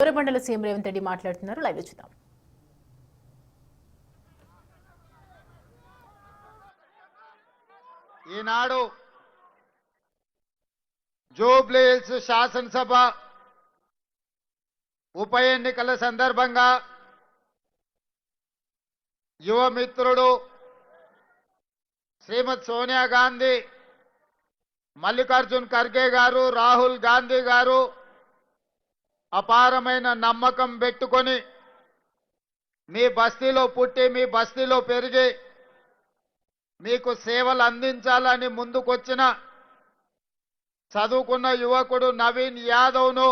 దూరబండల CM Revanth Reddy మాట్లాడుతున్నారు. Live చూద్దాం. ఈనాడు Jubilee hills శాసనసభ ఉప ఎన్నికల సందర్భంగా యువ మిత్రుడు శ్రీమతి సోనియా గాంధీ, మల్లికార్జున్ ఖర్గే గారు, రాహుల్ గాంధీ గారు అపారమైన నమ్మకం పెట్టుకొని మీ బస్తీలో పుట్టి మీ బస్తీలో పెరిగి మీకు సేవలు అందించాలని ముందుకొచ్చిన చదువుకున్న యువకుడు నవీన్ యాదవ్ను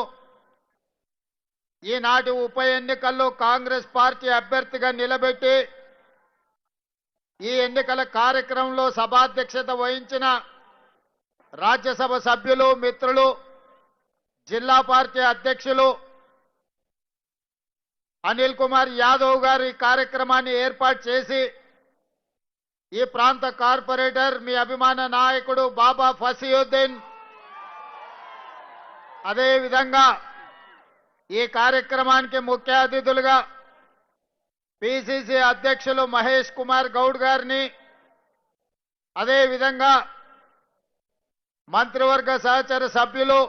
ఈనాటి ఉప ఎన్నికల్లో కాంగ్రెస్ పార్టీ అభ్యర్థిగా నిలబెట్టి ఈ ఎన్నికల కార్యక్రమంలో సభాధ్యక్షత వహించిన రాజ్యసభ సభ్యులు, మిత్రులు, జిల్లా పార్టీ అధ్యక్షులు అనిల్ కుమార్ యాదవ్ గారు ఈ కార్యక్రమాన్ని ఏర్పాటు చేసి ఈ ప్రాంత కార్పొరేటర్ మీ అభిమాన నాయకుడు బాబా ఫసియుద్దీన్, అదేవిధంగా ఈ కార్యక్రమానికి ముఖ్య అతిథులుగా పిసిసి అధ్యక్షులు మహేష్ కుమార్ గౌడ్ గారిని, అదేవిధంగా మంత్రివర్గ సహచర సభ్యులు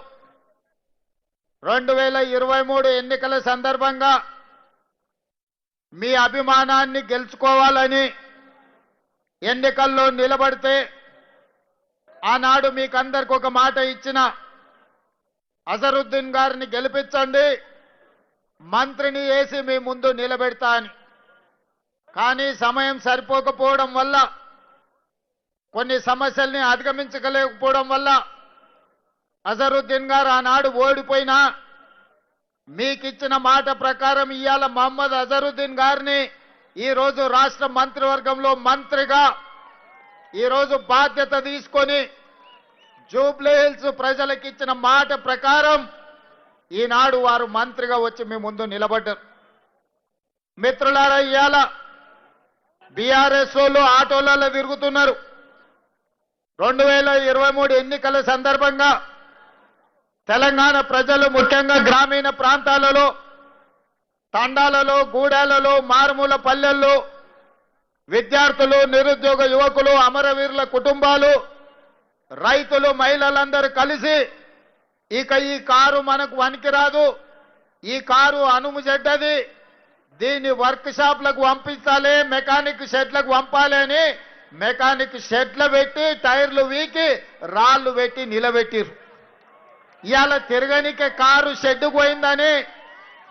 2023 ఎన్నికల సందర్భంగా మీ అభిమానాన్ని గెలుచుకోవాలని ఎన్నికల్లో నిలబడితే ఆనాడు మీకందరికి ఒక మాట ఇచ్చిన అజరుద్దీన్ గారిని గెలిపించండి, మంత్రిని వేసి మీ ముందు నిలబెడతా అని. కానీ సమయం సరిపోకపోవడం వల్ల, కొన్ని సమస్యల్ని అధిగమించలేకపోవడం వల్ల అజరుద్దీన్ గారు ఆనాడు ఓడిపోయినా మీకిచ్చిన మాట ప్రకారం ఇవాళ మహమ్మద్ అజరుద్దీన్ గారిని ఈరోజు రాష్ట్ర మంత్రివర్గంలో మంత్రిగా ఈరోజు బాధ్యత తీసుకొని జూబ్లీ హిల్స్ ప్రజలకు ఇచ్చిన మాట ప్రకారం ఈనాడు వారు మంత్రిగా వచ్చి మీ ముందు నిలబడ్డారు. మిత్రులారా, ఇవాళ బీఆర్ఎస్ వాళ్ళు ఆటోలలో తిరుగుతున్నారు. 2023 ఎన్నికల సందర్భంగా తెలంగాణ ప్రజలు ముఖ్యంగా గ్రామీణ ప్రాంతాలలో, తండాలలో, గూడాలలో, మారుమూల పల్లెల్లో విద్యార్థులు, నిరుద్యోగ యువకులు, అమరవీరుల కుటుంబాలు, రైతులు, మహిళలందరూ కలిసి ఇక ఈ కారు మనకు వనికిరాదు, ఈ కారు అనుము చెడ్డది, దీన్ని వర్క్ షాప్లకు పంపించాలి, మెకానిక్ షెడ్లకు పంపాలి అని మెకానిక్ షెడ్లు పెట్టి టైర్లు వీకి రాళ్లు పెట్టి నిలబెట్టిరు. ఇవాళ తిరగనికే కారు షెడ్డు పోయిందని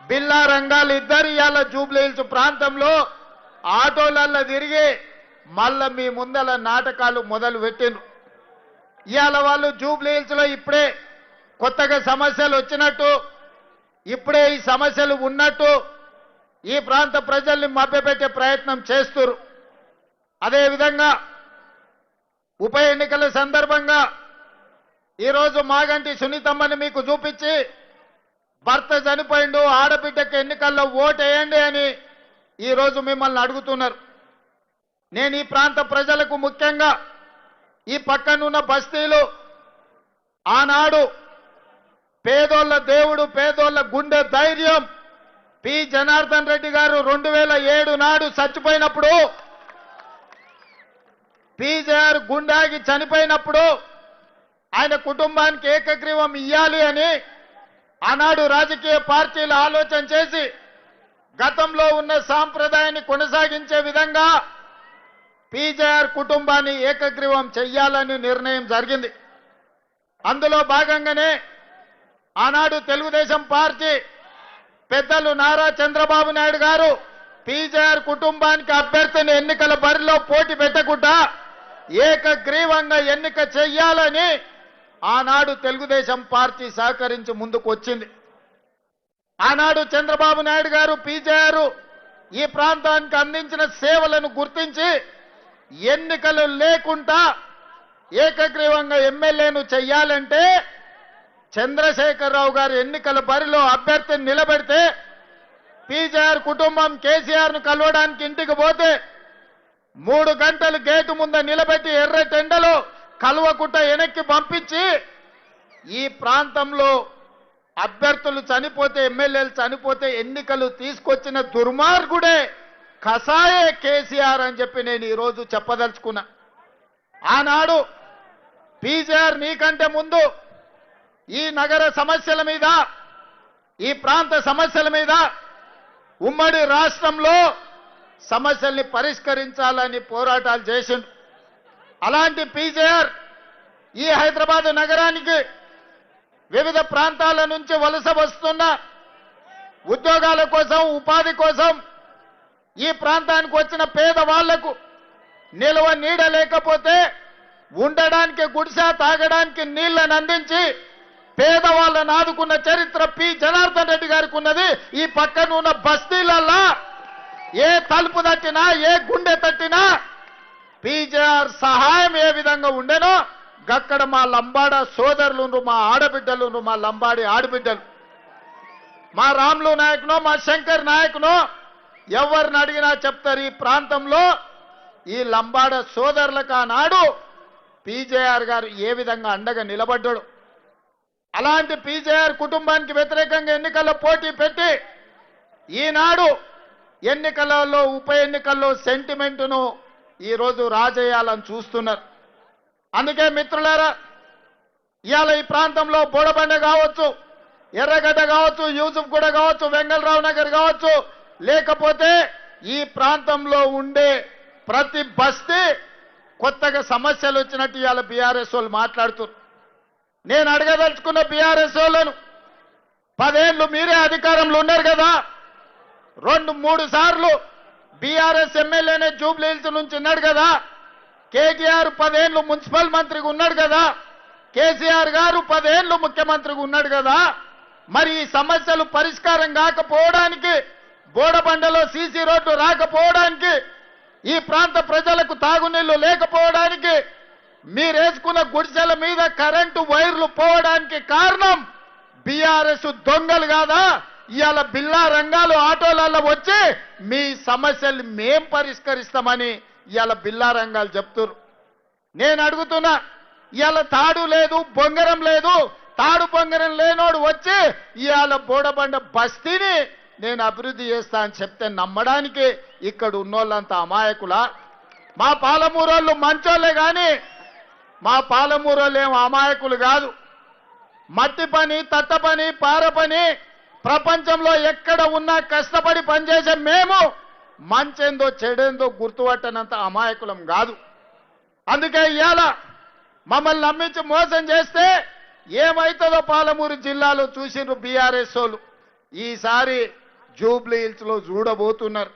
బిల్లా రంగాలు ఇద్దరు ఇవాళ జూబ్లీ హిల్స్ ప్రాంతంలో ఆటోలల్లో తిరిగి మళ్ళా మీ ముందల నాటకాలు మొదలు పెట్టిండ్రు. ఇవాళ వాళ్ళు జూబ్లీ హిల్స్ లో ఇప్పుడే కొత్తగా సమస్యలు వచ్చినట్టు, ఇప్పుడే ఈ సమస్యలు ఉన్నట్టు ఈ ప్రాంత ప్రజల్ని మభ్యపెట్టే ప్రయత్నం చేస్తున్నారు. అదేవిధంగా ఉప ఎన్నికల సందర్భంగా ఈరోజు మాగంటి సునీతమ్మని మీకు చూపించి భర్త చనిపోయిండు, ఆడబిడ్డకి ఎన్నికల్లో ఓటేయండి అని ఈరోజు మిమ్మల్ని అడుగుతున్నారు. నేను ఈ ప్రాంత ప్రజలకు, ముఖ్యంగా ఈ పక్కనున్న బస్తీలు, ఆనాడు పేదోళ్ళ దేవుడు, పేదోళ్ళ గుండె ధైర్యం పి జనార్దన్ రెడ్డి గారు 2007 నాడు చచ్చిపోయినప్పుడు, పీజేఆర్ గుండాగి చనిపోయినప్పుడు ఆయన కుటుంబానికి ఏకగ్రీవం ఇయ్యాలి అని ఆనాడు రాజకీయ పార్టీలు ఆలోచన చేసి గతంలో ఉన్న సాంప్రదాయాన్ని కొనసాగించే విధంగా పీజేఆర్ కుటుంబాన్ని ఏకగ్రీవం చెయ్యాలని నిర్ణయం జరిగింది. అందులో భాగంగానే ఆనాడు తెలుగుదేశం పార్టీ పెద్దలు నారా చంద్రబాబు నాయుడు గారు పీజేఆర్ కుటుంబానికి అభ్యర్థిని ఎన్నికల బరిలో పోటీ పెట్టకుండా ఏకగ్రీవంగా ఎన్నిక చెయ్యాలని ఆనాడు తెలుగుదేశం పార్టీ సహకరించి ముందుకు వచ్చింది. ఆనాడు చంద్రబాబు నాయుడు గారు పీజేఆర్ ఈ ప్రాంతానికి అందించిన సేవలను గుర్తించి ఎన్నికలు లేకుండా ఏకగ్రీవంగా ఎమ్మెల్యేను చెయ్యాలంటే చంద్రశేఖరరావు గారు ఎన్నికల బరిలో అభ్యర్థిని నిలబెడితే పీజేఆర్ కుటుంబం కేసీఆర్ను కలవడానికి ఇంటికి పోతే 3 గంటలు గేటు ముంద నిలబెట్టి ఎర్ర టెండలో కలవకుట్ట వెనక్కి పంపించి ఈ ప్రాంతంలో అభ్యర్థులు చనిపోతే ఎమ్మెల్యేలు చనిపోతే ఎన్నికలు తీసుకొచ్చిన దుర్మార్గుడే కసాయే కేసీఆర్ అని చెప్పి నేను ఈరోజు చెప్పదలుచుకున్నా. ఆనాడు పీజీఆర్ నీకంటే ముందు ఈ నగర సమస్యల మీద ఈ ప్రాంత సమస్యల మీద ఉమ్మడి రాష్ట్రంలో సమస్యల్ని పరిష్కరించాలని పోరాటాలు చేసిండు. అలాంటి పీజీఆర్ ఈ హైదరాబాద్ నగరానికి వివిధ ప్రాంతాల నుంచి వలస వస్తున్న ఉద్యోగాల కోసం ఉపాధి కోసం ఈ ప్రాంతానికి వచ్చిన పేదవాళ్లకు నిల్వ నీడ లేకపోతే ఉండడానికి గుడిసె తాగడానికి నీళ్లను అందించి పేదవాళ్ళను ఆదుకున్న చరిత్ర పి జనార్దన్ రెడ్డి గారికి ఉన్నది. ఈ పక్కన ఉన్న బస్తీలల్లా ఏ తలుపు తట్టినా ఏ గుండె తట్టినా పీజీఆర్ సహాయం ఏ విధంగా ఉండేనో గక్కడ మా లంబాడ సోదరులు మా ఆడబిడ్డలు మా లంబాడి ఆడబిడ్డలు మా రాములు నాయకునో మా శంకర్ నాయకునో ఎవరిని అడిగినా చెప్తారు. ఈ ప్రాంతంలో ఈ లంబాడ సోదరులకు ఆనాడు పీజీఆర్ గారు ఏ విధంగా అండగా నిలబడ్డాడు. అలాంటి పీజీఆర్ కుటుంబానికి వ్యతిరేకంగా ఎన్నికల్లో పోటీ పెట్టి ఈనాడు ఎన్నికలలో ఉప ఎన్నికల్లో సెంటిమెంటును ఈరోజు రాజేయాలని చూస్తున్నారు. అందుకే మిత్రులారా, ఇవాళ ఈ ప్రాంతంలో బోడబండ కావచ్చు, ఎర్రగడ్డ కావచ్చు, యూసుఫ్ గూడ కావచ్చు, వెంగళరావు నగర్ కావచ్చు, లేకపోతే ఈ ప్రాంతంలో ఉండే ప్రతి బస్తీ కొత్తగా సమస్యలు వచ్చినట్టు ఇవాళ బీఆర్ఎస్ వాళ్ళు మాట్లాడుతున్నారు. నేను అడగదలుచుకున్న బీఆర్ఎస్ వాళ్ళను, 10 ఏళ్ళు మీరే అధికారంలో ఉన్నారు కదా, 2-3 సార్లు బీఆర్ఎస్ ఎమ్మెల్యేనే జూబ్లీ హిల్స్ నుంచి ఉన్నాడు కదా, కేటీఆర్ 10 ఏళ్ళు మున్సిపల్ మంత్రిగా ఉన్నాడు కదా, కేసీఆర్ గారు 10 ఏళ్ళు ముఖ్యమంత్రిగా ఉన్నాడు కదా, మరి ఈ సమస్యలు పరిష్కారం కాకపోవడానికి, బోడబండలో సీసీ రోడ్లు రాకపోవడానికి, ఈ ప్రాంత ప్రజలకు తాగునీళ్లు లేకపోవడానికి, మీరేసుకున్న గుడిసెల మీద కరెంటు వైర్లు పోవడానికి కారణం బీఆర్ఎస్ దొంగలు కాదా? ఇవాళ బిల్లా రంగాలు ఆటోలలో వచ్చి మీ సమస్యలు మేం పరిష్కరిస్తామని ఇవాళ బిల్లా రంగాలు చెప్తున్నారు. నేను అడుగుతున్నా, ఇవాళ తాడు లేదు బొంగరం లేదు, తాడు బొంగరం లేనోడు వచ్చి ఇవాళ బోడబండ బస్తీని నేను అభివృద్ధి చేస్తా అని చెప్తే నమ్మడానికి ఇక్కడ ఉన్నోళ్ళంతా అమాయకులా? మా పాలమూరోళ్ళు మంచోళ్ళే కానీ మా పాలమూరోళ్ళు ఏం అమాయకులు కాదు. మట్టి పని, తట్ట పని, పార పని ప్రపంచంలో ఎక్కడ ఉన్నా కష్టపడి పనిచేసే మేము మంచేందో చెడేందో గుర్తుపట్టనంత అమాయకులం కాదు. అందుకే ఇవాళ మమ్మల్ని నమ్మించి మోసం చేస్తే ఏమైతుందో పాలమూరు జిల్లాలో చూసిండ్రు బీఆర్ఎస్ వాళ్ళు. ఈసారి జూబ్లీ హిల్స్ లో చూడబోతున్నారు.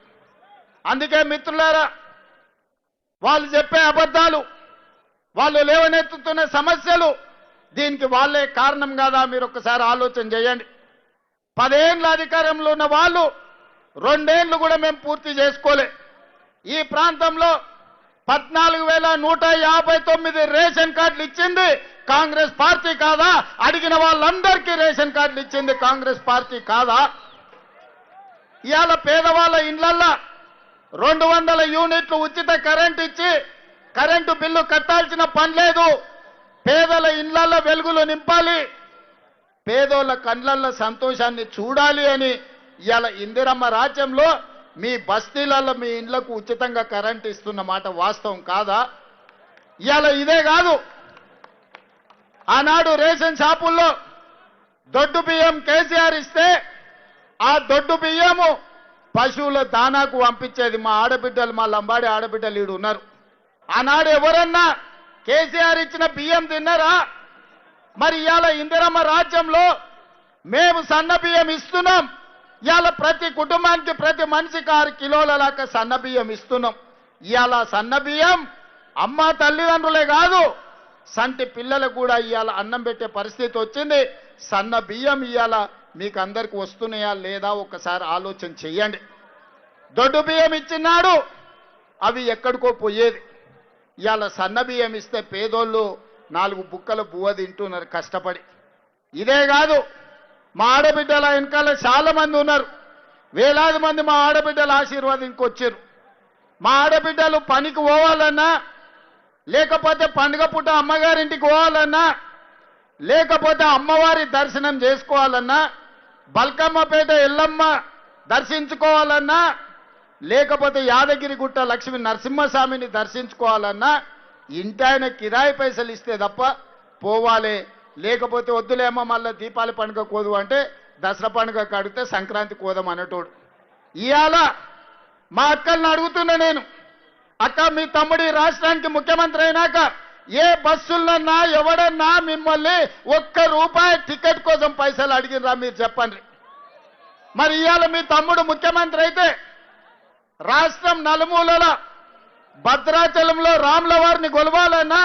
అందుకే మిత్రులారా, వాళ్ళు చెప్పే అబద్ధాలు, వాళ్ళు లేవనెత్తుతున్న సమస్యలు, దీనికి వాళ్ళే కారణం కాదా? మీరు ఒక్కసారి ఆలోచన చేయండి. 10 ఏళ్ళ అధికారంలో ఉన్న వాళ్ళు 2 ఏళ్ళు కూడా మేము పూర్తి చేసుకోలే. ఈ ప్రాంతంలో 14,159 రేషన్ కార్డులు ఇచ్చింది కాంగ్రెస్ పార్టీ కాదా? అడిగిన వాళ్ళందరికీ రేషన్ కార్డులు ఇచ్చింది కాంగ్రెస్ పార్టీ కాదా? ఇవాళ పేదవాళ్ళ ఇండ్లల్లో 200 యూనిట్లు ఉచిత కరెంట్ ఇచ్చి కరెంటు బిల్లు కట్టాల్సిన పని లేదు. పేదల ఇండ్లల్లో వెలుగులు నింపాలి, పేదోళ్ళ కండ్లల్లో సంతోషాన్ని చూడాలి అని ఇవాళ ఇందిరమ్మ రాజ్యంలో మీ బస్తీలలో మీ ఇండ్లకు ఉచితంగా కరెంట్ ఇస్తున్న మాట వాస్తవం కాదా? ఇవాళ ఇదే కాదు, ఆనాడు రేషన్ షాపుల్లో దొడ్డు బియ్యం కేసీఆర్ ఇస్తే ఆ దొడ్డు బియ్యము పశువుల దానాకు పంపించేది మా ఆడబిడ్డలు, మా లంబాడి ఆడబిడ్డలు ఈడు ఉన్నారు. ఆనాడు ఎవరన్నా కేసీఆర్ ఇచ్చిన బియ్యం తిన్నారా? మరి ఇవాళ ఇందిరమ్మ రాజ్యంలో మేము సన్న బియ్యం ఇస్తున్నాం. ఇవాళ ప్రతి కుటుంబానికి ప్రతి మనిషికి 6 కిలోల దాకా సన్న బియ్యం ఇస్తున్నాం. ఇవాళ సన్న బియ్యం అమ్మ తల్లిదండ్రులే కాదు, సంటి పిల్లలకు కూడా ఇవాళ అన్నం పెట్టే పరిస్థితి వచ్చింది. సన్న బియ్యం ఇవాళ మీకు అందరికి వస్తున్నాయా లేదా ఒక్కసారి ఆలోచన చెయ్యండి. దొడ్డు బియ్యం ఇచ్చినాడు, అవి ఎక్కడికో పోయేది. ఇవాళ సన్న బియ్యం ఇస్తే పేదోళ్ళు 4 బుక్కల బువ్వ తింటున్నారు కష్టపడి. ఇదే కాదు, మా ఆడబిడ్డల వెనకాల చాలా మంది ఉన్నారు, వేలాది మంది మా ఆడబిడ్డల ఆశీర్వాదంకి వచ్చారు. మా ఆడబిడ్డలు పనికి పోవాలన్నా, లేకపోతే పండుగ పూట అమ్మగారింటికి పోవాలన్నా, లేకపోతే అమ్మవారి దర్శనం చేసుకోవాలన్నా, బల్కమ్మపేట ఎల్లమ్మ దర్శించుకోవాలన్నా, లేకపోతే యాదగిరిగుట్ట లక్ష్మీ నరసింహస్వామిని దర్శించుకోవాలన్నా ఇంటాయన కిరాయి పైసలు ఇస్తే తప్ప పోవాలి. లేకపోతే వద్దులేమో మళ్ళీ దీపావళి పండుగ కోదు అంటే దసరా పండుగ కడితే సంక్రాంతి కోదాం అన్నటోడు. ఇవాళ మా అక్కల్ని అడుగుతున్నా నేను, అక్క మీ తమ్ముడి రాష్ట్రానికి ముఖ్యమంత్రి అయినాక ఏ బస్సులన్నా ఎవడన్నా మిమ్మల్ని ₹1 టికెట్ కోసం పైసలు అడిగినరా మీరు చెప్పండి. మరి ఇవాళ మీ తమ్ముడు ముఖ్యమంత్రి అయితే రాష్ట్రం నలుమూలల భద్రాచలంలో రాముల వారిని కొలవాలన్నా,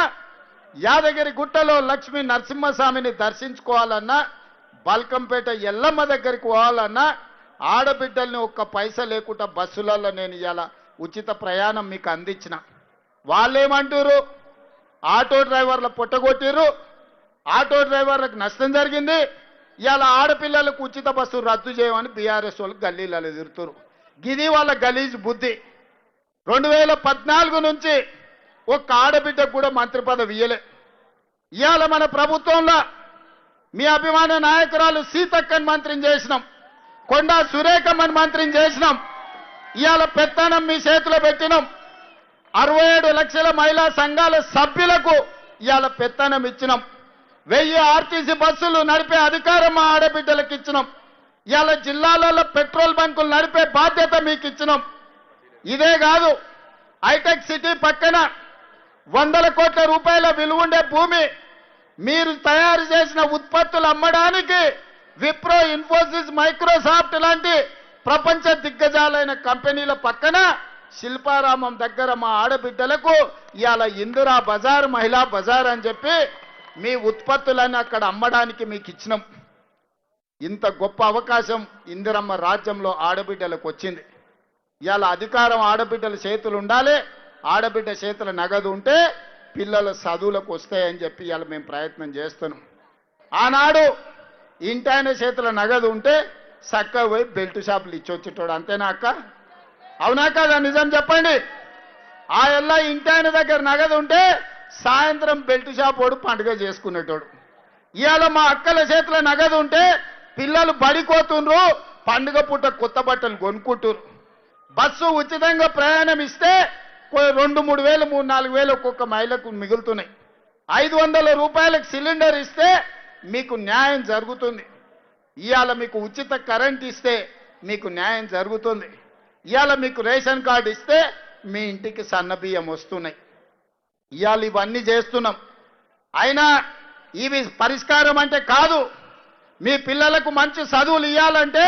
యాదగిరి గుట్టలో లక్ష్మీ నరసింహస్వామిని దర్శించుకోవాలన్నా, బల్కంపేట ఎల్లమ్మ దగ్గరికి పోవాలన్నా ఆడబిడ్డల్ని ఒక్క పైసా లేకుండా బస్సులలో నేను ఇవాళ ఉచిత ప్రయాణం మీకు అందించిన. వాళ్ళేమంటారు, ఆటో డ్రైవర్ల పొట్టగొట్టిరు, ఆటో డ్రైవర్లకు నష్టం జరిగింది, ఇవాళ ఆడపిల్లలకు ఉచిత బస్సు రద్దు చేయమని బీఆర్ఎస్ వాళ్ళు గల్లీలలో తిరుగుతారు. గిది వాళ్ళ గలీజ్ బుద్ధి. 2014 నుంచి ఒక్క ఆడబిడ్డకు కూడా మంత్రి పదవి ఇయ్యలే. ఇవాళ మన ప్రభుత్వంలో మీ అభిమాన నాయకురాలు సీతక్కని మంత్రిని చేసినాం, కొండా సురేఖమ్మని మంత్రిని చేసినాం. ఇవాళ పెత్తనం మీ చేతిలో పెట్టినాం. 67 లక్షల మహిళా సంఘాల సభ్యులకు ఇవాళ పెత్తనం ఇచ్చినాం. 1000 ఆర్టీసీ బస్సులు నడిపే అధికారం మా ఆడబిడ్డలకు ఇచ్చినాం. ఇవాళ జిల్లాలలో పెట్రోల్ బంకులు నడిపే బాధ్యత మీకు ఇచ్చినాం. ఇదే కాదు, హైటెక్ సిటీ పక్కన 100 కోట్ల రూపాయల విలువ ఉండే భూమి మీరు తయారు చేసిన ఉత్పత్తులు అమ్మడానికి విప్రో, ఇన్ఫోసిస్, మైక్రోసాఫ్ట్ లాంటి ప్రపంచ దిగ్గజాలైన కంపెనీల పక్కన శిల్పారామం దగ్గర మా ఆడబిడ్డలకు ఇవాళ ఇందిరా బజార్, మహిళా బజార్ అని చెప్పి మీ ఉత్పత్తులన్నీ అక్కడ అమ్మడానికి మీకు ఇచ్చినాం. ఇంత గొప్ప అవకాశం ఇందిరమ్మ రాజ్యంలో ఆడబిడ్డలకు వచ్చింది. ఇవాళ అధికారం ఆడబిడ్డల చేతులు ఉండాలి, ఆడబిడ్డ చేతుల నగదు ఉంటే పిల్లల చదువులకు వస్తాయని చెప్పి ఇవాళ మేము ప్రయత్నం చేస్తున్నాం. ఆనాడు ఇంటాయన చేతుల నగదు ఉంటే చక్కగా పోయి బెల్ట్ షాపులు ఇచ్చొచ్చేటోడు, అంతేనా అక్క? అవునా కదా? నిజం చెప్పండి. ఆ ఎల్లా ఇంటాయన దగ్గర నగదు ఉంటే సాయంత్రం బెల్ట్ షాప్ వాడు పండుగ చేసుకునేటోడు. ఇవాళ మా అక్కల చేతుల నగదు ఉంటే పిల్లలు బడికోతుండ్రు, పండుగ పూట కొత్త బట్టలు కొనుక్కుంటారు. బస్సు ఉచితంగా ప్రయాణం ఇస్తే 2-3 వేలు 3-4 వేలు ఒక్కొక్క మహిళకు మిగులుతున్నాయి. 500 రూపాయలకు సిలిండర్ ఇస్తే మీకు న్యాయం జరుగుతుంది. ఇవాళ మీకు ఉచిత కరెంట్ ఇస్తే మీకు న్యాయం జరుగుతుంది. ఇవాళ మీకు రేషన్ కార్డు ఇస్తే మీ ఇంటికి సన్నబియ్యం వస్తున్నాయి. ఇవాళ ఇవన్నీ చేస్తున్నాం. అయినా ఇవి పరిష్కారం అంటే కాదు. మీ పిల్లలకు మంచి చదువులు ఇవ్వాలంటే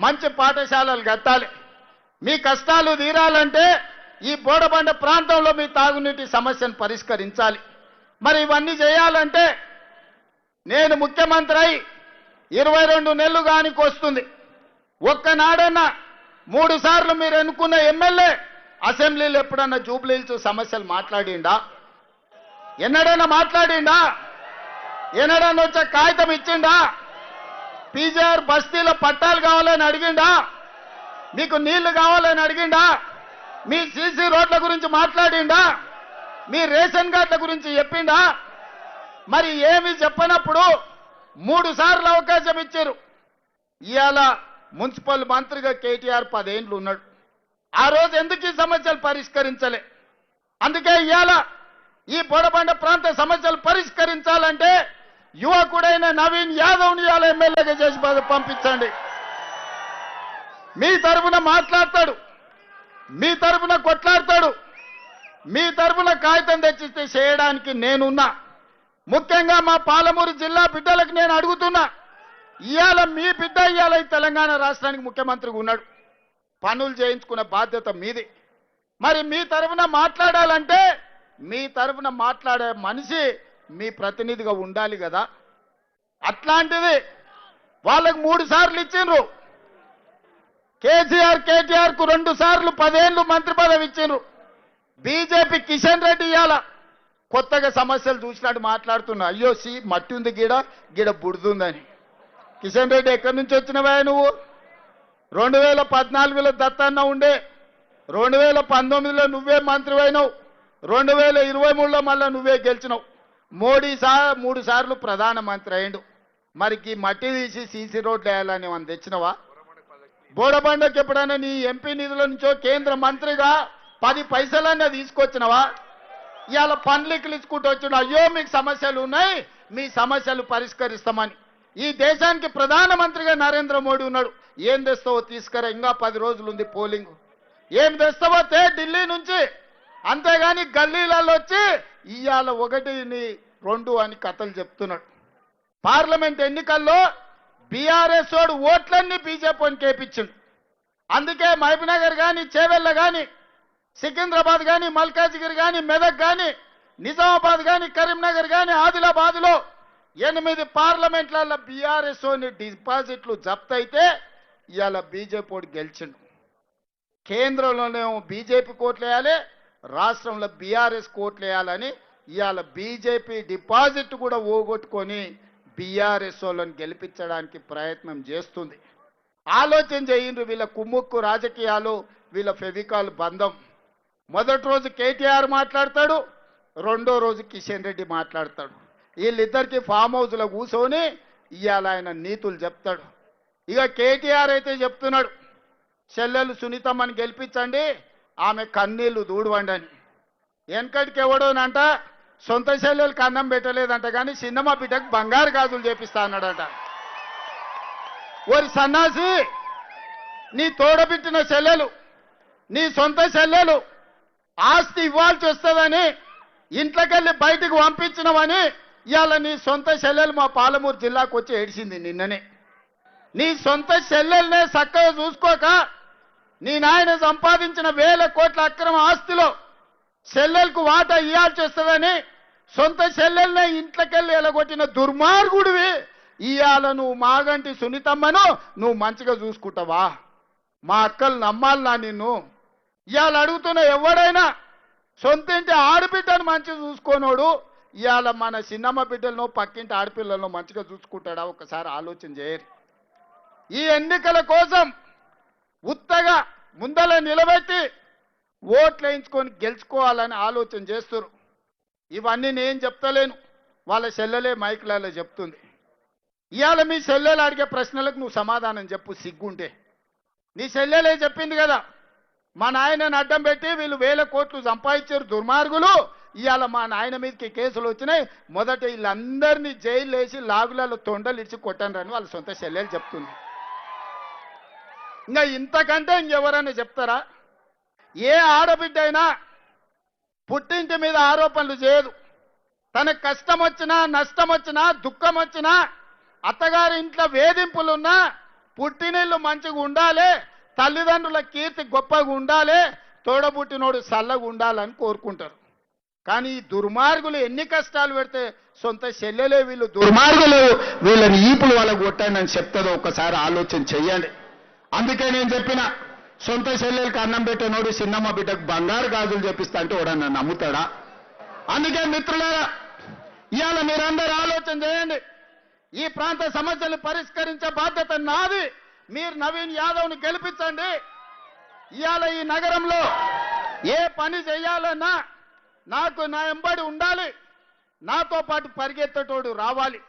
మంచి పాఠశాలలు కట్టాలి. మీ కష్టాలు తీరాలంటే ఈ బోడబండ ప్రాంతంలో మీ తాగునీటి సమస్యను పరిష్కరించాలి. మరి ఇవన్నీ చేయాలంటే నేను ముఖ్యమంత్రి అయి 22 నెలలు గానికి వస్తుంది. ఒక్కనాడన్నా 3 సార్లు మీరు ఎన్నుకున్న ఎమ్మెల్యే అసెంబ్లీలో ఎప్పుడన్నా జూబ్లీహిల్స్ సమస్యలు మాట్లాడిండా? ఎన్నడన్నా మాట్లాడిండా? ఎన్నడన్నా వచ్చే కాగితం ఇచ్చిండా? పీజీఆర్ బస్తీలో పట్టాలు కావాలని అడిగిండా? మీకు నీళ్లు కావాలని అడిగిండా? మీ సీసీ రోడ్ల గురించి మాట్లాడిండా? మీ రేషన్ కార్డుల గురించి చెప్పిండా? మరి ఏమి చెప్పనప్పుడు 3 సార్లు అవకాశం ఇచ్చారు. ఇవాళ మున్సిపల్ మంత్రిగా కేటీఆర్ 10 ఏళ్ళు ఉన్నాడు. ఆ రోజు ఎందుకు ఈ సమస్యలు పరిష్కరించలే? అందుకే ఇవాళ ఈ బోడబండ ప్రాంత సమస్యలు పరిష్కరించాలంటే యువకుడైన నవీన్ యాదవ్ని ఇవాళ ఎమ్మెల్యేగా చేసి పంపించండి. మీ తరఫున మాట్లాడతాడు, మీ తరఫున కొట్లాడతాడు, మీ తరఫున కాగితం తెచ్చిస్తే చేయడానికి నేనున్నా. ముఖ్యంగా మా పాలమూరు జిల్లా బిడ్డలకు నేను అడుగుతున్నా, ఇవాళ మీ బిడ్డ ఇవాళ ఈ తెలంగాణ రాష్ట్రానికి ముఖ్యమంత్రిగా ఉన్నాడు. పనులు చేయించుకునే బాధ్యత మీది. మరి మీ తరఫున మాట్లాడాలంటే మీ తరఫున మాట్లాడే మనిషి మీ ప్రతినిధిగా ఉండాలి కదా. అట్లాంటిది వాళ్ళకు 3 సార్లు ఇచ్చిండ్రు. కేటీఆర్ కు 2 సార్లు 10 ఏళ్ళు మంత్రి పదవి ఇచ్చిండ్రు. బీజేపీ కిషన్ రెడ్డి ఇవాళ కొత్తగా సమస్యలు చూసినట్టు మాట్లాడుతున్నా. అయ్యో మట్టి ఉంది గీడ బుడుతుందని. కిషన్ రెడ్డి ఎక్కడి నుంచి వచ్చినవా నువ్వు? 2014లో దత్తన్న ఉండే, 2019లో నువ్వే మంత్రి అయినావు, 2023లో మళ్ళా నువ్వే గెలిచినావు. మోడీ 3 సార్లు ప్రధానమంత్రి అయిండు. మరికి మట్టి తీసి సీసీ రోడ్లు వేయాలని మనం తెచ్చినవా? బోడబండకి ఎప్పుడైనా నీ ఎంపీ నిధుల నుంచో కేంద్ర మంత్రిగా 10 పైసలన్నా తీసుకొచ్చినవా? ఇవాళ పండ్లికలు ఇచ్చుకుంటూ వచ్చిన అయ్యో మీకు సమస్యలు ఉన్నాయి, మీ సమస్యలు పరిష్కరిస్తామని. ఈ దేశానికి ప్రధానమంత్రిగా నరేంద్ర మోడీ ఉన్నాడు. ఏం తెస్తావో తీసుకురా, ఇంకా 10 రోజులు ఉంది పోలింగ్. ఏం తెస్తావో ఢిల్లీ నుంచి, అంతేగాని గల్లీలలో వచ్చి ఇవాళ 1, 2 అని కథలు చెప్తున్నాడు. పార్లమెంట్ ఎన్నికల్లో బీఆర్ఎస్ వాడు ఓట్లన్నీ బీజేపీని కేపించిండు. అందుకే మహబూబ్నగర్ కానీ, చేవెళ్ళ కానీ, సికింద్రాబాద్ కానీ, మల్కాజ్గిరి కానీ, మెదక్ కానీ, నిజామాబాద్ కానీ, కరీంనగర్ కానీ, ఆదిలాబాద్లో 8 పార్లమెంట్లలో బీఆర్ఎస్ డిపాజిట్లు జప్తు అయితే ఇవాళ బీజేపీ వాడు గెలిచిండు. కేంద్రంలోనేమో బీజేపీ కోట్లు వేయాలి, రాష్ట్రంలో బీఆర్ఎస్ కోట్లు వేయాలని ఇవాళ బీజేపీ డిపాజిట్ కూడా ఓగొట్టుకొని బీఆర్ఎస్ వాళ్ళని గెలిపించడానికి ప్రయత్నం చేస్తుంది. ఆలోచన చేయండి. వీళ్ళ కుమ్ముక్కు రాజకీయాలు, వీళ్ళ ఫెవికాల్ బంధం. మొదటి రోజు కేటీఆర్ మాట్లాడతాడు, రెండో రోజు కిషన్ రెడ్డి మాట్లాడతాడు. వీళ్ళిద్దరికి ఫామ్ హౌస్లో కూర్చొని ఇవాళ ఆయన నీతులు చెప్తాడు. ఇక కేటీఆర్ అయితే చెప్తున్నాడు, చెల్లెలు సునీతమ్మని గెలిపించండి, ఆమె కన్నీళ్లు దూడవండి అని. వెనకటికి ఎవడోనంట సొంత చెల్లెలకు అన్నం పెట్టలేదంట, కానీ చిన్నమ్మ బిడ్డకు బంగారు గాజులు చేపిస్తా అన్నాడంట. ఓరి సన్నాసి, నీ తోడబిట్టిన చెల్లెలు, నీ సొంత చెల్లెలు ఆస్తి ఇవ్వాల్సి వస్తుందని ఇంట్లోకెళ్ళి బయటికి పంపించినవని ఇవాళ నీ సొంత చెల్లెలు మా పాలమూరు జిల్లాకు వచ్చి ఏడిసింది నిన్ననే. నీ సొంత చెల్లెలనే చక్కగా చూసుకోక నీ నాయన సంపాదించిన 1000 కోట్ల అక్రమ ఆస్తిలో చెల్లెలకు వాటా ఇవ్వాల్సి వస్తుందని సొంత చెల్లెలనే ఇంట్లోకెళ్ళి ఎలగొట్టిన దుర్మార్గుడివి. ఇవాళ నువ్వు మాగంటి సునీతమ్మను నువ్వు మంచిగా చూసుకుంటావా? మా అక్కలు నమ్మాలనా నిన్ను? ఇవాళ అడుగుతున్న ఎవడైనా సొంత ఇంటి ఆడబిడ్డను మంచిగా చూసుకోనోడు ఇవాళ మన చిన్నమ్మ బిడ్డలను, పక్కింటి ఆడపిల్లలను మంచిగా చూసుకుంటాడా? ఒకసారి ఆలోచన చేయరు. ఈ ఎన్నికల కోసం ఉత్తగా ముందల నిలబెట్టి ఓట్లు వేయించుకొని గెలుచుకోవాలని ఆలోచన చేస్తారు. ఇవన్నీ నేను చెప్తలేను, వాళ్ళ చెల్లెలే మైకులలో చెప్తుంది. ఇవాళ మీ చెల్లెలు అడిగే ప్రశ్నలకు నువ్వు సమాధానం చెప్పు సిగ్గుంటే. నీ చెల్లెలే చెప్పింది కదా, మా నాయనని అడ్డం పెట్టి వీళ్ళు 1000 కోట్లు సంపాదించారు దుర్మార్గులు, ఇవాళ మా నాయన మీదకి కేసులు వచ్చినాయి, మొదట వీళ్ళందరినీ జైలు వేసి లాగులలో తొండలు ఇచ్చి కొట్టండి వాళ్ళ సొంత చెల్లెలు చెప్తుంది. ఇంకా ఇంతకంటే ఇంకెవరైనా చెప్తారా? ఏ ఆడబిడ్డ అయినా పుట్టింటి మీద ఆరోపణలు చేయదు. తనకు కష్టం వచ్చినా, నష్టం వచ్చినా, దుఃఖం వచ్చినా, అత్తగారి ఇంట్లో వేధింపులున్నా పుట్టినిల్లు మంచిగా ఉండాలి, తల్లిదండ్రుల కీర్తి గొప్పగా ఉండాలి, తోడబుట్టినోడు చల్లగా ఉండాలని కోరుకుంటారు. కానీ ఈ దుర్మార్గులు ఎన్ని కష్టాలు పెడితే సొంత చెల్లెలే వీళ్ళు దుర్మార్గులు, వీళ్ళని ఈపులు వాళ్ళకు కొట్టండి అని చెప్తుందో ఒకసారి ఆలోచన చెయ్యండి. అందుకే నేను చెప్పిన, సొంత చెల్లెలకు అన్నం పెట్టినోడు చిన్నమ్మ బిడ్డకు బంగారు గాజులు చెప్పిస్తా అంటే ఎవడన్నా నమ్ముతాడా? అందుకే మిత్రులారా, ఇవాళ మీరందరూ ఆలోచన చేయండి. ఈ ప్రాంత సమస్యలు పరిష్కరించే బాధ్యత నాది. మీరు నవీన్ యాదవ్ని గెలిపించండి. ఇవాళ ఈ నగరంలో ఏ పని చేయాలన్నా నాకు నా ఎంబడి ఉండాలి, నాతో పాటు పరిగెత్తటోడు రావాలి.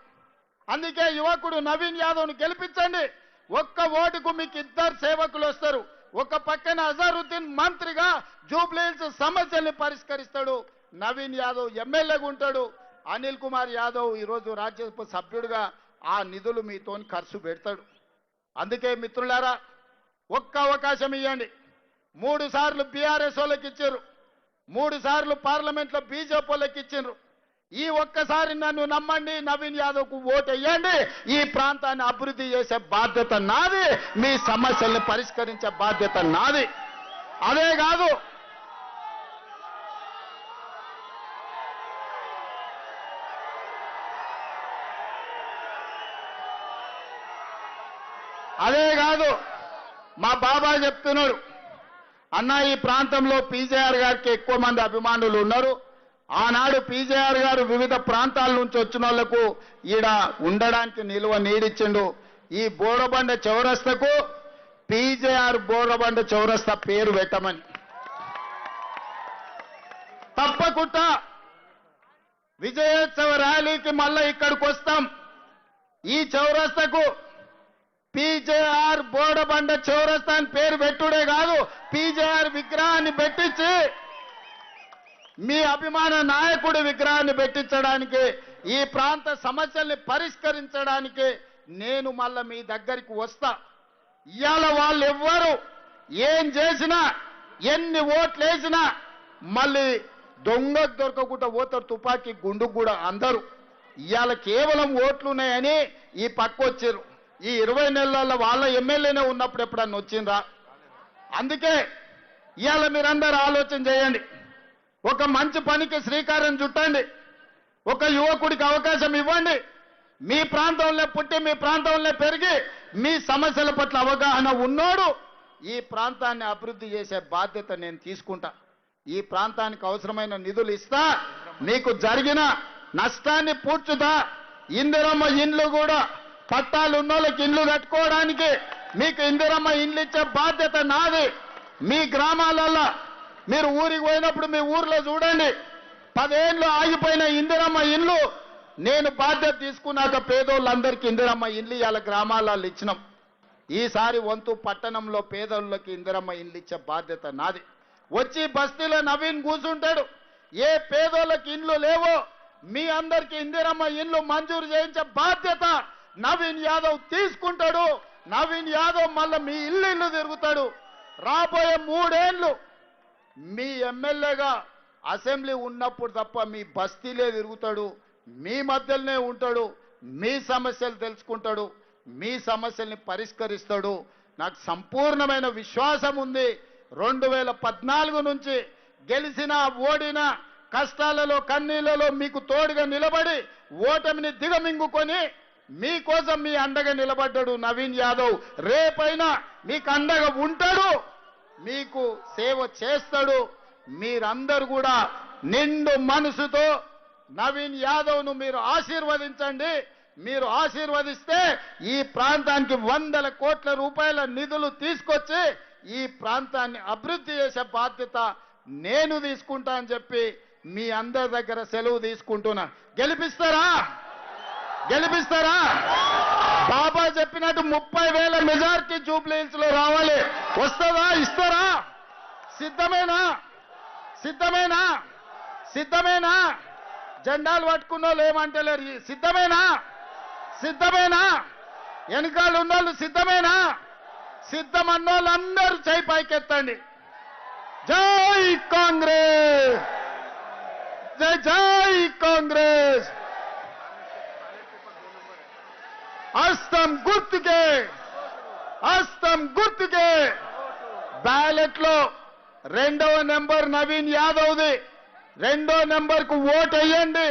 అందుకే యువకుడు నవీన్ యాదవ్ని గెలిపించండి. ఒక్క ఓటుకు మీకు 2 సేవకులు వస్తారు. ఒక పక్కన అజరుద్దీన్ మంత్రిగా జూబ్లీహిల్స్ సమస్యల్ని పరిష్కరిస్తాడు, నవీన్ యాదవ్ ఎమ్మెల్యేగా ఉంటాడు, అనిల్ కుమార్ యాదవ్ ఈరోజు రాజ్యసభ సభ్యుడిగా ఆ నిధులు మీతో ఖర్చు పెడతాడు. అందుకే మిత్రులారా, ఒక్క అవకాశం ఇవ్వండి. 3 సార్లు బీఆర్ఎస్ వాళ్ళకి ఇచ్చారు, 3 సార్లు పార్లమెంట్లో బీజేపీ వాళ్ళకి ఇచ్చారు. ఈ ఒక్కసారి నన్ను నమ్మండి, నవీన్ యాదవ్కు ఓటు వేయండి. ఈ ప్రాంతాన్ని అభివృద్ధి చేసే బాధ్యత నాది, మీ సమస్యల్ని పరిష్కరించే బాధ్యత నాది. అదే కాదు, మా బాబా చెప్తున్నాడు, అన్న ఈ ప్రాంతంలో పీజేఆర్ గారికి ఎక్కువ మంది అభిమానులు ఉన్నారు. ఆనాడు పీజేఆర్ గారు వివిధ ప్రాంతాల నుంచి వచ్చిన వాళ్లకు ఈడ ఉండడానికి నిలువ నీడిచ్చిండు. ఈ బోరబండ చౌరస్తకు పీజేఆర్ బోరబండ చౌరస్తా పేరు పెట్టమని. విజయోత్సవ ర్యాలీకి మళ్ళీ ఇక్కడికి వస్తాం. ఈ చౌరస్తకు పీజేఆర్ బోడబండ చౌరస్తా అని పేరు పెట్టుడే కాదు, పీజేఆర్ విగ్రహాన్ని పెట్టించి మీ అభిమాన నాయకుడి విగ్రహాన్ని పెట్టించడానికి, ఈ ప్రాంత సమస్యల్ని పరిష్కరించడానికి నేను మళ్ళా మీ దగ్గరికి వస్తా. ఇవాళ వాళ్ళు ఎవ్వరు ఏం చేసినా, ఎన్ని ఓట్లు వేసినా మళ్ళీ దొంగకు దొరకకుండా పోతారు, తుపాకీ గుండుకు కూడా అందరూ. ఇవాళ కేవలం ఓట్లున్నాయని ఈ పక్క వచ్చారు. ఈ 20 నెలల వాళ్ళ ఎమ్మెల్యేనే ఉన్నప్పుడు ఎప్పుడన్నా వచ్చిండ్రా? అందుకే ఇవాళ మీరందరూ ఆలోచన చేయండి. ఒక మంచి పనికి శ్రీకారం చుట్టండి. ఒక యువకుడికి అవకాశం ఇవ్వండి. మీ ప్రాంతంలో పుట్టి, మీ ప్రాంతంలో పెరిగి, మీ సమస్యల పట్ల అవగాహన ఉన్నోడు ఈ ప్రాంతాన్ని అభివృద్ధి చేసే బాధ్యత నేను తీసుకుంటా. ఈ ప్రాంతానికి అవసరమైన నిధులు ఇస్తా, మీకు జరిగిన నష్టాన్ని పూడ్చుతా. ఇందిరమ్మ ఇండ్లు కూడా పట్టాలు ఉన్నోళ్ళకి ఇండ్లు కట్టుకోవడానికి మీకు ఇందిరమ్మ ఇండ్లు ఇచ్చే బాధ్యత నాది. మీ గ్రామాలలో మీరు ఊరికి పోయినప్పుడు మీ ఊర్లో చూడండి, 10 ఏళ్ళు ఆగిపోయిన ఇందిరమ్మ ఇండ్లు నేను బాధ్యత తీసుకున్నాక పేదోళ్ళందరికీ ఇందిరమ్మ ఇండ్లు ఇవాళ గ్రామాలలో ఇచ్చినాం. ఈసారి వంతు పట్టణంలో పేదోళ్ళకి ఇందిరమ్మ ఇండ్లు ఇచ్చే బాధ్యత నాది. వచ్చి బస్తీలో నవీన్ కూర్చుంటాడు. ఏ పేదోళ్ళకి ఇండ్లు లేవో మీ అందరికీ ఇందిరమ్మ ఇండ్లు మంజూరు చేయించే బాధ్యత నవీన్ యాదవ్ తీసుకుంటాడు. నవీన్ యాదవ్ మళ్ళీ మీ ఇల్లు తిరుగుతాడు. రాబోయే 3 ఏళ్ళు మీ ఎమ్మెల్యేగా అసెంబ్లీ ఉన్నప్పుడు తప్ప మీ బస్తీలే తిరుగుతాడు, మీ మధ్యలోనే ఉంటాడు, మీ సమస్యలు తెలుసుకుంటాడు, మీ సమస్యల్ని పరిష్కరిస్తాడు. నాకు సంపూర్ణమైన విశ్వాసం ఉంది. 2014 నుంచి గెలిచిన ఓడిన కష్టాలలో కన్నీళ్లలో మీకు తోడుగా నిలబడి ఓటమిని దిగమింగుకొని మీకోసం మీ అండగా నిలబడ్డాడు నవీన్ యాదవ్. రేపైనా మీకు అండగా ఉంటాడు, మీకు సేవ చేస్తాడు. మీరందరూ కూడా నిండు మనసుతో నవీన్ యాదవ్ను మీరు ఆశీర్వదించండి. మీరు ఆశీర్వదిస్తే ఈ ప్రాంతానికి 100 కోట్ల రూపాయల నిధులు తీసుకొచ్చి ఈ ప్రాంతాన్ని అభివృద్ధి చేసే బాధ్యత నేను తీసుకుంటా అని చెప్పి మీ అందరి దగ్గర సెలవు తీసుకుంటున్నా. గెలిపిస్తారా? గెలిపిస్తారా? బాబా చెప్పినట్టు 30,000 మెజార్టీ జూబ్లీ హిల్స్ లో రావాలి. వస్తుందా? ఇస్తారా? సిద్ధమేనా? సిద్ధమేనా? సిద్ధమేనా? జెండాలు పట్టుకున్న వాళ్ళు ఏమంటలేరు. సిద్ధమేనా? సిద్ధమేనా? వెనకాల ఉన్నోళ్ళు సిద్ధమేనా? సిద్ధమన్నోళ్ళందరూ చేయి పైకెత్తండి. జై కాంగ్రెస్, జై జై కాంగ్రెస్. హస్తం గుర్తుకే, హస్తం గుర్తుకే. బ్యాలెట్ లో 2వ నెంబర్ నవీన్ యాదవ్ది. 2వ నెంబర్కు ఓటు వేయండి.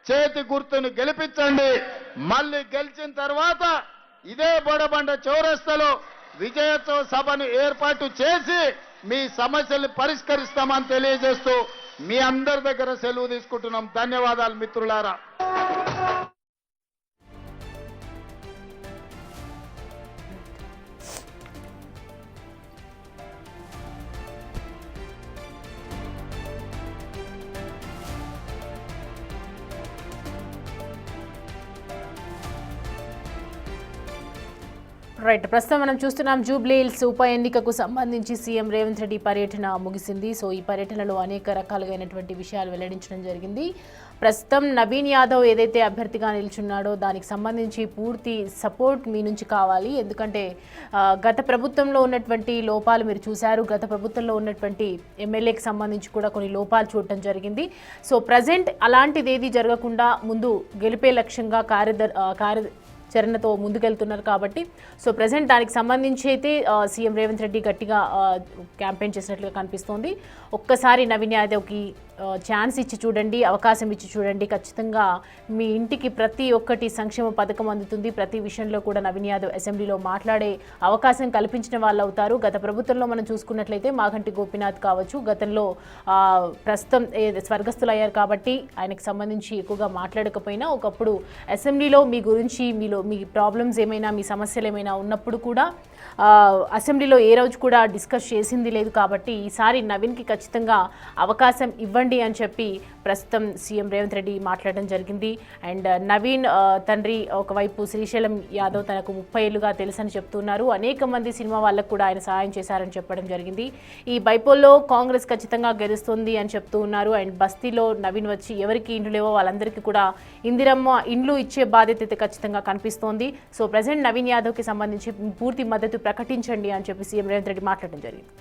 చేతి గుర్తును గెలిపించండి. మళ్ళీ గెలిచిన తర్వాత ఇదే బోడబండ చౌరస్తాలో విజయోత్సవ సభను ఏర్పాటు చేసి మీ సమస్యల్ని పరిష్కరిస్తామని తెలియజేస్తూ మీ అందరి దగ్గర సెలవు తీసుకుంటున్నాం. ధన్యవాదాలు మిత్రులారా. రైట్, ప్రస్తుతం మనం చూస్తున్నాం జూబ్లీ హిల్స్ ఉప ఎన్నికకు సంబంధించి సీఎం రేవంత్ రెడ్డి పర్యటన ముగిసింది. సో ఈ పర్యటనలో అనేక రకాలుగైనటువంటి విషయాలు వెల్లడించడం జరిగింది. ప్రస్తుతం నవీన్ యాదవ్ ఏదైతే అభ్యర్థిగా నిల్చున్నాడో దానికి సంబంధించి పూర్తి సపోర్ట్ మీ నుంచి కావాలి. ఎందుకంటే గత ప్రభుత్వంలో ఉన్నటువంటి లోపాలు మీరు చూశారు. గత ప్రభుత్వంలో ఉన్నటువంటి ఎమ్మెల్యేకి సంబంధించి కూడా కొన్ని లోపాలు చూడటం జరిగింది. సో ప్రజెంట్ అలాంటిది ఏది జరగకుండా ముందు గెలిపే లక్ష్యంగా కార్యాచరణతో ముందుకెళ్తున్నారు కాబట్టి సో ప్రజెంట్ దానికి సంబంధించి అయితే సీఎం రేవంత్ రెడ్డి గట్టిగా క్యాంపెయిన్ చేసినట్లుగా కనిపిస్తోంది. ఒక్కసారి నవీన్ యాదవ్కి ఛాన్స్ ఇచ్చి చూడండి, అవకాశం ఇచ్చి చూడండి. ఖచ్చితంగా మీ ఇంటికి ప్రతి ఒక్కటి సంక్షేమ పథకం అందుతుంది. ప్రతి విషయంలో కూడా నవీన్ యాదవ్ అసెంబ్లీలో మాట్లాడే అవకాశం కల్పించిన వాళ్ళు అవుతారు. గత ప్రభుత్వంలో మనం చూసుకున్నట్లయితే మాగంటి గోపీనాథ్ కావచ్చు, గతంలో ప్రస్తుతం స్వర్గస్థులయ్యారు కాబట్టి ఆయనకు సంబంధించి ఎక్కువగా మాట్లాడకపోయినా ఒకప్పుడు అసెంబ్లీలో మీ గురించి మీ ప్రాబ్లమ్స్ ఏమైనా, మీ సమస్యలు ఏమైనా ఉన్నప్పుడు కూడా అసెంబ్లీలో ఏ రోజు కూడా డిస్కస్ చేసింది లేదు. కాబట్టి ఈసారి నవీన్కి ఖచ్చితంగా అవకాశం ఇవ్వండి ఇవ్వండి అని చెప్పి ప్రస్తుతం సీఎం రేవంత్ రెడ్డి మాట్లాడడం జరిగింది. అండ్ నవీన్ తండ్రి ఒకవైపు శ్రీశైలం యాదవ్ తనకు 30 ఏళ్లుగా తెలుసని చెప్తున్నారు. అనేక మంది సినిమా వాళ్ళకు కూడా ఆయన సహాయం చేశారని చెప్పడం జరిగింది. ఈ బైపోల్లో కాంగ్రెస్ ఖచ్చితంగా గెలుస్తుంది అని చెప్తూ ఉన్నారు. అండ్ బస్తీలో నవీన్ వచ్చి ఎవరికి ఇండ్లు లేవో వాళ్ళందరికీ కూడా ఇందిరమ్మ ఇండ్లు ఇచ్చే బాధ్యత అయితే ఖచ్చితంగా కనిపిస్తోంది. సో ప్రజెంట్ నవీన్ యాదవ్కి సంబంధించి పూర్తి మద్దతు ప్రకటించండి అని చెప్పి సీఎం రేవంత్ రెడ్డి మాట్లాడడం జరిగింది.